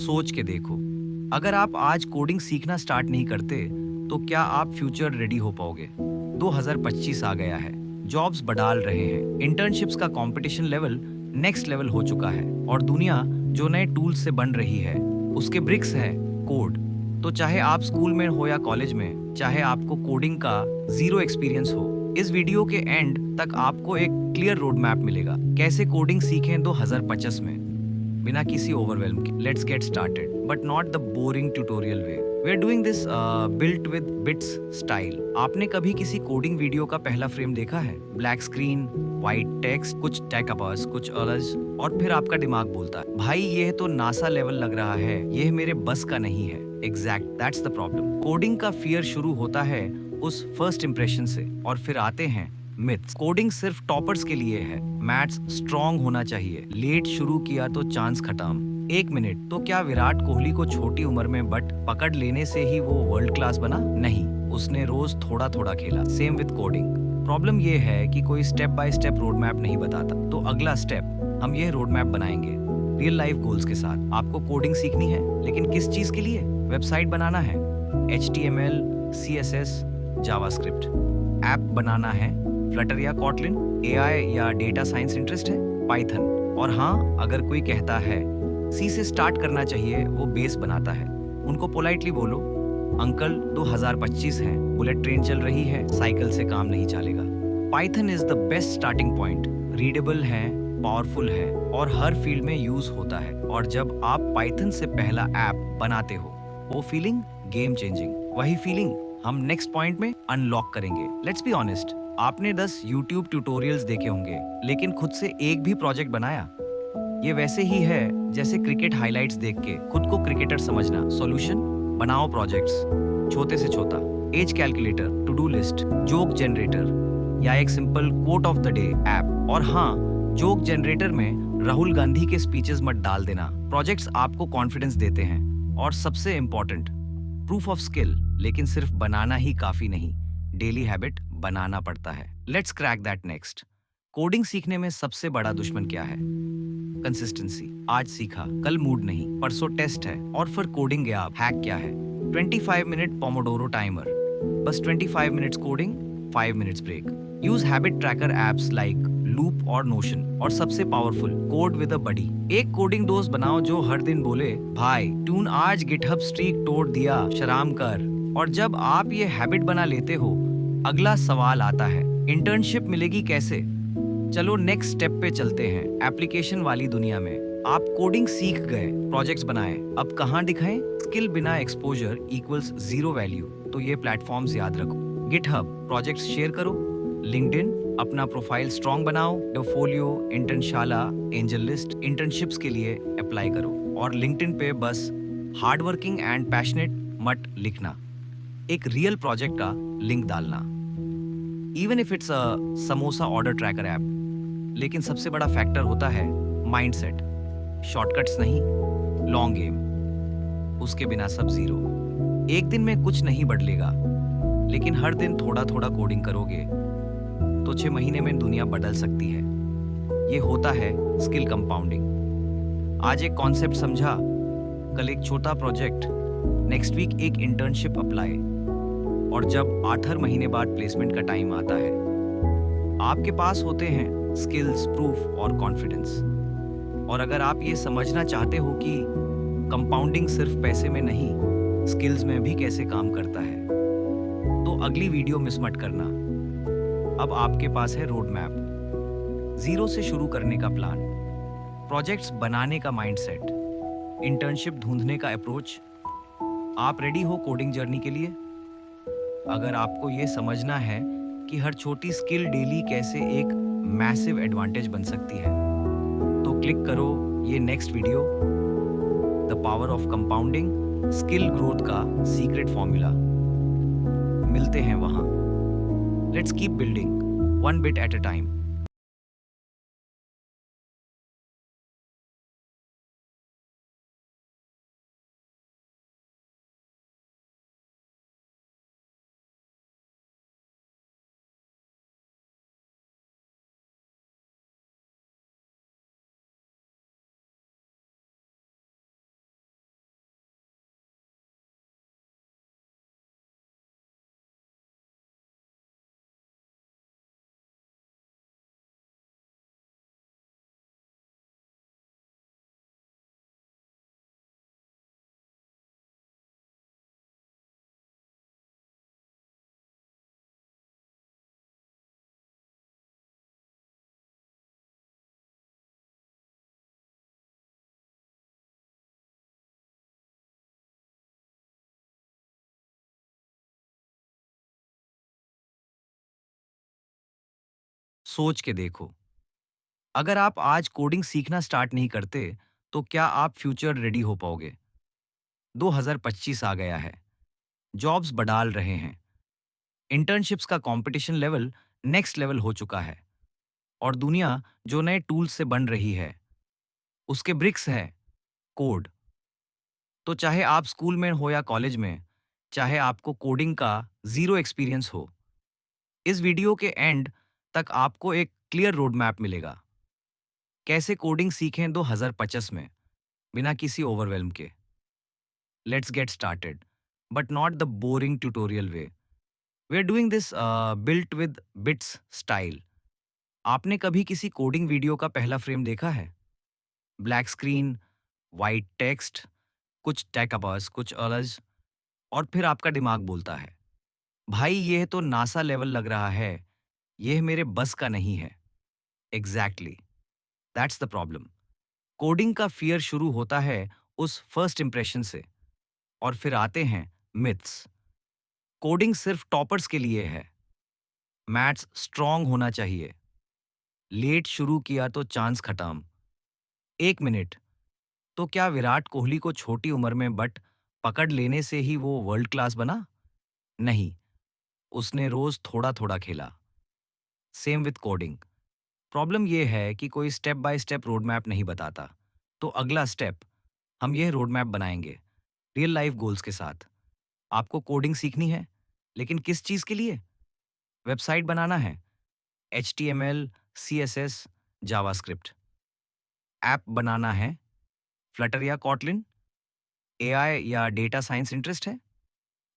सोच के देखो, अगर आप आज कोडिंग सीखना स्टार्ट नहीं करते, तो क्या आप फ्यूचर रेडी हो पाओगे? 2025 आ गया है, जॉब्स बढ़ाल रहे हैं, इंटर्नशिप्स का कंपटीशन लेवल नेक्स्ट लेवल हो चुका है और दुनिया जो नए टूल्स से बन रही है, उसके ब्रिक्स है कोड। तो चाहे आप स्कूल में हो या कॉलेज में, चाहे आपको कोडिंग का जीरो एक्सपीरियंस हो, इस वीडियो के एंड तक आपको एक क्लियर रोड मैप मिलेगा कैसे कोडिंग सीखें 2025 में बिना किसी ओवरवेल्म के। Let's get started, but not the boring tutorial way. We are doing this built with bits style. आपने कभी किसी कोडिंग वीडियो का पहला फ्रेम देखा है? ब्लैक स्क्रीन, व्हाइट टेक्स्ट, कुछ टेकअपर्स, कुछ अलर्स, और फिर आपका दिमाग बोलता है, भाई यह तो नासा लेवल लग रहा है, यह मेरे बस का नहीं है। Exact, that's the problem. Coding का फियर शुरू होता है उस फर्स्ट इंप्रेशन से, और फिर आते हैं मिथ्स। कोडिंग सिर्फ टॉपर्स के लिए है, मैथ्स स्ट्रॉन्ग होना चाहिए, लेट शुरू किया तो चांस खत्म। एक मिनट, तो क्या विराट कोहली को छोटी उम्र में बट पकड़ लेने से ही वो वर्ल्ड क्लास बना? नहीं, उसने रोज थोड़ा थोड़ा खेला। Same with coding. प्रॉब्लम ये है कि कोई step by step road map नहीं बताता। तो अगला स्टेप, हम यह रोड मैप बनाएंगे रियल लाइफ गोल्स के साथ। आपको कोडिंग सीखनी है, लेकिन किस चीज के लिए? वेबसाइट बनाना है, HTML, CSS, जावास्क्रिप्ट। ऐप बनाना है, फ्लटर या कॉटलिन। AI या डेटा साइंस इंटरेस्ट है, पाइथन। और हाँ, अगर कोई कहता है सी से स्टार्ट करना चाहिए, वो बेस बनाता है, उनको पोलाइटली बोलो, अंकल 2025 है, बुलेट ट्रेन चल रही है, साइकिल से काम नहीं चलेगा। Python is the best starting point. Readable है, पावरफुल है और हर फील्ड में यूज होता है। और जब आप पाइथन से पहला ऐप बनाते हो, वो फीलिंग गेम चेंजिंग। वही फीलिंग हम नेक्स्ट पॉइंट में अनलॉक करेंगे। लेट्स बी ऑनेस्ट, आपने 10 YouTube ट्यूटोरियल्स देखे होंगे, लेकिन खुद से एक भी प्रोजेक्ट बनाया? ये वैसे ही है जैसे क्रिकेट हाइलाइट्स देख के खुद को क्रिकेटर समझना। सॉल्यूशन, बनाओ प्रोजेक्ट्स, छोटे से छोटा। Age calculator, to do list, joke generator या एक simple quote of the day app. और हाँ, जोक जनरेटर में राहुल गांधी के स्पीचेस मत डाल देना। प्रोजेक्ट्स आपको कॉन्फिडेंस देते हैं। और सबसे इंपॉर्टेंट, प्रूफ ऑफ स्किल। लेकिन सिर्फ बनाना ही काफी नहीं, डेली हैबिट बनाना पड़ता है। Let's crack that next. Coding सीखने में सबसे बड़ा दुश्मन क्या है? कंसिस्टेंसी। आज सीखा, कल मूड नहीं, परसों टेस्ट है, और फिर कोडिंग गया। हैक क्या है? 25 मिनट पोमोडोरो टाइमर। बस 25 minutes coding, 5 minutes break. Use habit tracker apps like loop और नोशन। और सबसे powerful, code with a buddy. एक कोडिंग दोस्त बनाओ जो हर दिन बोले, भाई टून आज गिटहब स्ट्रीक तोड़ दिया, शराम कर। और जब आप ये हैबिट बना लेते हो, अगला सवाल आता है, इंटर्नशिप मिलेगी कैसे? चलो नेक्स्ट स्टेप पे चलते हैं। एप्लीकेशन वाली दुनिया में आप कोडिंग सीख गए, प्रोजेक्ट्स बनाए, अब कहाँ दिखाएं? स्किल बिना एक्सपोजर इक्वल्स जीरो वैल्यू। तो ये प्लेटफॉर्म्स याद रखो। गिटहब, प्रोजेक्ट्स शेयर करो। लिंक्डइन, अपना प्रोफाइल स्ट्रॉन्ग बनाओ। डोफोलियो, इंटर्नशाला, एंजल लिस्ट, इंटर्नशिप्स के लिए अप्लाई करो। और लिंक्डइन पे बस हार्ड वर्किंग एंड पैशनेट मत लिखना, एक रियल प्रोजेक्ट का लिंक डालना। Even if it's a samosa order tracker app. लेकिन सबसे बड़ा फैक्टर होता है माइंडसेट। शॉर्टकट्स नहीं, लॉन्ग गेम। उसके बिना सब जीरो। एक दिन में कुछ नहीं बदलेगा, लेकिन हर दिन थोड़ा थोड़ा कोडिंग करोगे तो 6 महीने में दुनिया बदल सकती है। ये होता है स्किल कंपाउंडिंग। आज एक कॉन्सेप्ट समझा, कल एक छोटा प्रोजेक्ट, नेक्स्ट वीक एक इंटर्नशिप अप्लाई, और जब 8 महीने बाद प्लेसमेंट का टाइम आता है, आपके पास होते हैं स्किल्स, प्रूफ और कॉन्फिडेंस। और अगर आप ये समझना चाहते हो कि कंपाउंडिंग सिर्फ पैसे में नहीं, स्किल्स में भी कैसे काम करता है, तो अगली वीडियो मिस मत करना। अब आपके पास है रोड मैप, जीरो से शुरू करने का प्लान, प्रोजेक्ट्स बनाने का माइंडसेट, इंटर्नशिप ढूंढने का अप्रोच। आप रेडी हो कोडिंग जर्नी के लिए? अगर आपको ये समझना है कि हर छोटी स्किल डेली कैसे एक मैसिव एडवांटेज बन सकती है, तो क्लिक करो ये next video, the power of compounding, skill growth का सीक्रेट फॉर्मूला। मिलते हैं वहां। Let's keep building, one bit at a time. सोच के देखो, अगर आप आज कोडिंग सीखना स्टार्ट नहीं करते, तो क्या आप फ्यूचर रेडी हो पाओगे? 2025 आ गया है। जॉब्स बडाल रहे हैं। इंटर्नशिप्स का कंपटीशन लेवल नेक्स्ट लेवल हो चुका है और दुनिया जो नए टूल्स से बन रही है, उसके ब्रिक्स है कोड। तो चाहे आप स्कूल में हो या कॉलेज में, चाहे आपको कोडिंग का ज़ीरो एक्सपीरियंस हो, इस वीडियो के एंड तक आपको एक क्लियर रोड मैप मिलेगा। कैसे कोडिंग सीखें 2025 में, बिना किसी ओवरवेल्म के। Let's get started, but not the boring tutorial way. We are doing this built with bits style. आपने कभी किसी कोडिंग वीडियो का पहला फ्रेम देखा है? ब्लैक स्क्रीन, वाइट टेक्स्ट, कुछ टेक्स्ट, कुछ अलज, और फिर आपका दिमाग बोलता है, भाई यह तो नासा लेवल लग रहा है, यह मेरे बस का नहीं है। Exactly, that's the problem. Coding का फियर शुरू होता है उस फर्स्ट इंप्रेशन से, और फिर आते हैं मिथ्स। कोडिंग सिर्फ टॉपर्स के लिए है। मैथ्स स्ट्रांग होना चाहिए। लेट शुरू किया तो चांस खत्म। 1 मिनट, तो क्या विराट कोहली को छोटी उम्र में बट पकड़ लेने से ही वो वर्ल्ड क्लास बना? नहीं, उसने रोज थोड़ा थोड़ा खेला। Same with coding. प्रॉब्लम यह है कि कोई step by step road map नहीं बताता। तो अगला स्टेप, हम यह रोड मैप बनाएंगे रियल लाइफ गोल्स के साथ। आपको कोडिंग सीखनी है, लेकिन किस चीज़ के लिए? वेबसाइट बनाना है, HTML, CSS, जावास्क्रिप्ट। ऐप बनाना है, फ्लटर या कॉटलिन। AI या डेटा साइंस इंटरेस्ट है,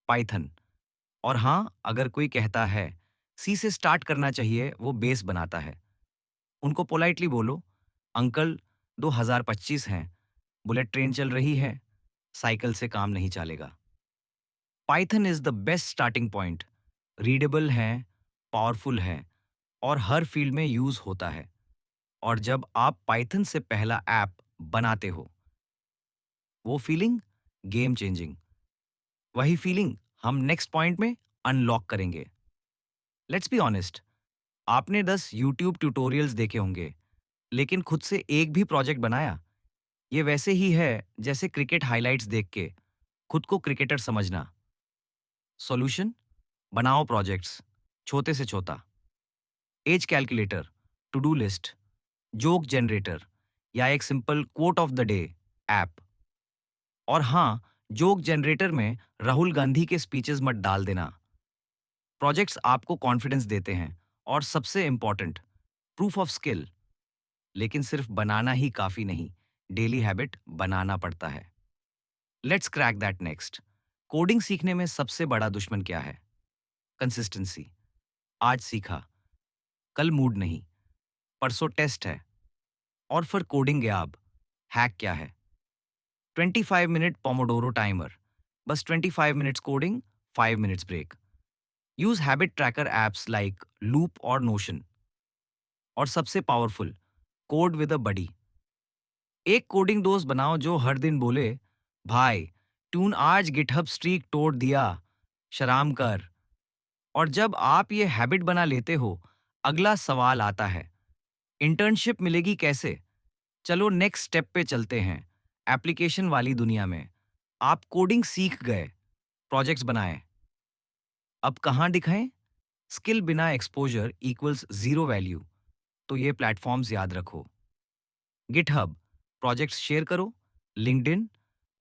पाइथन। और हाँ, अगर कोई कहता है सी से स्टार्ट करना चाहिए, वो बेस बनाता है। उनको पोलाइटली बोलो, अंकल 2025 हैं, बुलेट ट्रेन चल रही है, साइकिल से काम नहीं चलेगा। Python is the best starting point. Readable है, पावरफुल है, और हर फील्ड में यूज होता है। और जब आप पाइथन से पहला ऐप बनाते हो, वो फीलिंग गेम चेंजिंग। वही फीलिंग हम नेक्स्ट पॉइंट में अनलॉक करेंगे। लेट्स बी ऑनेस्ट, आपने 10 यूट्यूब ट्यूटोरियल्स देखे होंगे, लेकिन खुद से एक भी प्रोजेक्ट बनाया? ये वैसे ही है जैसे क्रिकेट हाइलाइट्स देख के खुद को क्रिकेटर समझना। सॉल्यूशन, बनाओ प्रोजेक्ट्स, छोटे से छोटा। Age calculator, to do list, joke generator, या एक simple quote of the day app. और हाँ, जोक जनरेटर में राहुल गांधी के स्पीचेस मत डाल देना। प्रोजेक्ट्स आपको कॉन्फिडेंस देते हैं, और सबसे इंपॉर्टेंट, प्रूफ ऑफ स्किल। लेकिन सिर्फ बनाना ही काफी नहीं, डेली हैबिट बनाना पड़ता है। Let's crack that next. Coding सीखने में सबसे बड़ा दुश्मन क्या है? कंसिस्टेंसी। आज सीखा, कल मूड नहीं, परसों टेस्ट है, और फिर कोडिंग गयाब। हैक क्या है? 25 मिनट पोमोडोरो टाइमर। बस 25 minutes coding, 5 minutes break. Use habit tracker apps like loop और नोशन। और सबसे powerful, code with a buddy. एक कोडिंग दोस्त बनाओ जो हर दिन बोले, भाई ट्यून आज गिटहब स्ट्रीक तोड़ दिया, शराम कर। और जब आप ये हैबिट बना लेते हो, अगला सवाल आता है, इंटर्नशिप मिलेगी कैसे? चलो नेक्स्ट स्टेप पे चलते हैं। एप्लीकेशन वाली दुनिया में आप कोडिंग सीख गए, प्रोजेक्ट्स बनाए, अब कहाँ दिखाएं? स्किल बिना एक्सपोजर इक्वल्स जीरो वैल्यू। तो ये प्लेटफॉर्म्स याद रखो। गिटहब, प्रोजेक्ट्स शेयर करो। लिंक्डइन,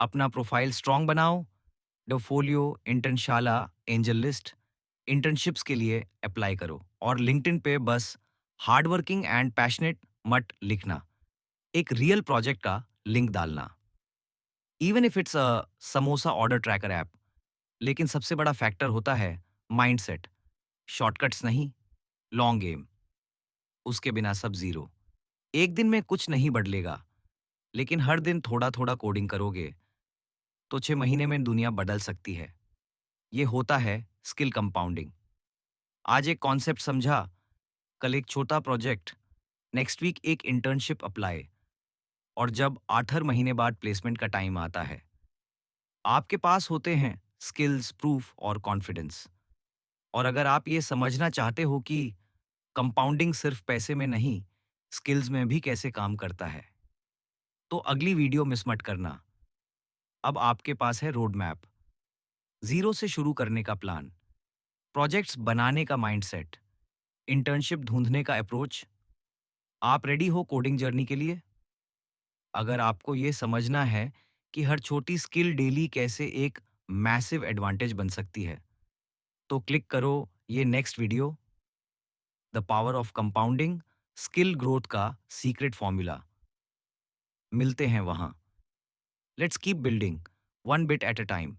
अपना प्रोफाइल स्ट्रांग बनाओ। डोफोलियो, इंटर्नशाला, एंजल लिस्ट, इंटर्नशिप्स के लिए अप्लाई करो। और लिंक्डइन पे बस हार्ड वर्किंग एंड पैशनेट मत लिखना, एक रियल प्रोजेक्ट का लिंक डालना। Even if it's a samosa order tracker app. लेकिन सबसे बड़ा फैक्टर होता है माइंडसेट। शॉर्टकट्स नहीं, लॉन्ग गेम। उसके बिना सब जीरो। एक दिन में कुछ नहीं बदलेगा, लेकिन हर दिन थोड़ा थोड़ा कोडिंग करोगे, तो 6 महीने में दुनिया बदल सकती है। ये होता है स्किल कंपाउंडिंग। आज एक कॉन्सेप्ट समझा, कल एक छोटा प्रोजेक्ट, नेक्स्ट वीक एक इंटर्नशिप अप्लाई, और जब 8 महीने बाद प्लेसमेंट का टाइम आता है, आपके पास होते हैं स्किल्स, प्रूफ और कॉन्फिडेंस। और अगर आप ये समझना चाहते हो कि कंपाउंडिंग सिर्फ पैसे में नहीं, स्किल्स में भी कैसे काम करता है। तो अगली वीडियो मिस मत करना। अब आपके पास है रोड मैप, जीरो से शुरू करने का प्लान, प्रोजेक्ट्स बनाने का माइंडसेट, इंटर्नशिप ढूंढने का अप्रोच। आप रेडी हो कोडिंग जर्नी के लिए? अगर आपको ये समझना है कि हर छोटी स्किल डेली कैसे एक मैसिव एडवांटेज बन सकती है, तो क्लिक करो ये next video, the power of compounding, skill growth का सीक्रेट फॉर्मूला। मिलते हैं वहां। Let's keep building one bit at a time.